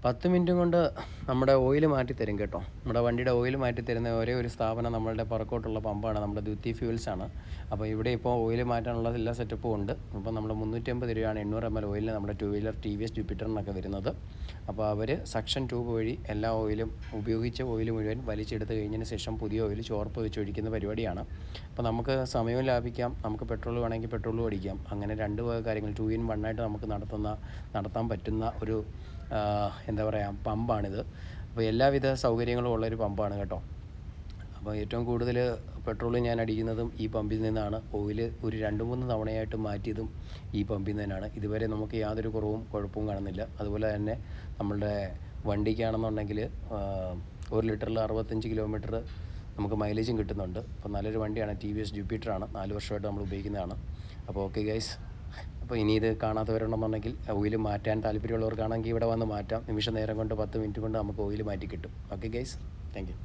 10 minute കൊണ്ട് നമ്മുടെ oil മാറ്റിത്തരും കേട്ടോ. നമ്മുടെ വണ്ടിയുടെ ഓയിൽ മാറ്റിത്തരുന്ന ഒരേ ഒരു സ്ഥാപനം നമ്മളുടെ പറക്കോട്ടുള്ള പമ്പാണ്, നമ്മുടെ ദ്യുതി ഫ്യൂൽസാണ്. അപ്പോൾ ഇവിടെ ഇപ്പോൾ ഓയിൽ മാറ്റാനുള്ള എല്ലാ സെറ്റപ്പും ഉണ്ട്. ഇപ്പോൾ നമ്മൾ 350 രൂപയാണ് 800 ml ഓയിലിന് നമ്മുടെ ടു വീലർ TVS ജൂപ്പിറ്ററിനൊക്കെ വരുന്നത്. അപ്പോൾ അവർ സക്ഷൻ ട്യൂബ് വഴി എല്ലാ ഓയിലും ഉപയോഗിച്ച ഓയിൽ മുഴുവൻ വലിച്ചെടുത്ത് കഴിഞ്ഞതിന് ശേഷം പുതിയ ഓയിൽ ചോർപ്പ് വെച്ച് ഒഴിക്കുന്ന പരിപാടിയാണ്. അപ്പോൾ നമുക്ക് സമയവും ലാഭിക്കാം, നമുക്ക് പെട്രോൾ വേണമെങ്കിൽ പെട്രോളും അടിക്കാം. അങ്ങനെ രണ്ട് കാര്യങ്ങൾ 2 in 1 ആയിട്ട് നമുക്ക് നടത്താൻ പറ്റുന്ന ഒരു എന്താ പറയുക പമ്പാണിത്. അപ്പോൾ എല്ലാവിധ സൗകര്യങ്ങളും ഉള്ളൊരു പമ്പാണ് കേട്ടോ. അപ്പോൾ ഏറ്റവും കൂടുതൽ പെട്രോൾ ഞാൻ അടിക്കുന്നതും ഈ പമ്പിൽ നിന്നാണ്. ഓയിൽ ഒരു 2-3 തവണയായിട്ട് മാറ്റിയതും ഈ പമ്പിൽ നിന്നാണ്. ഇതുവരെ നമുക്ക് യാതൊരു കുഴപ്പവും കാണുന്നില്ല. അതുപോലെ തന്നെ നമ്മളുടെ വണ്ടിക്കാണെന്നുണ്ടെങ്കിൽ 1 ലിറ്ററിൽ 65 കിലോമീറ്റർ നമുക്ക് മൈലേജും കിട്ടുന്നുണ്ട്. അപ്പോൾ നല്ലൊരു വണ്ടിയാണ്, TVS ജൂപ്പിറ്ററാണ്, 4 വർഷമായിട്ട് നമ്മൾ ഉപയോഗിക്കുന്നതാണ്. അപ്പോൾ ഓക്കെ ഗൈസ്, അപ്പോൾ ഇനി ഇത് കാണാത്തവരുണ്ടെന്നുണ്ടെങ്കിൽ ഓയിൽ മാറ്റാൻ താല്പര്യമുള്ളവർക്കാണെങ്കിൽ ഇവിടെ വന്ന് മാറ്റാം. നിമിഷ നേരം കൊണ്ട് 10 മിനിറ്റ് കൊണ്ട് നമുക്ക് ഓയിൽ മാറ്റി കിട്ടും. Okay guys, thank you.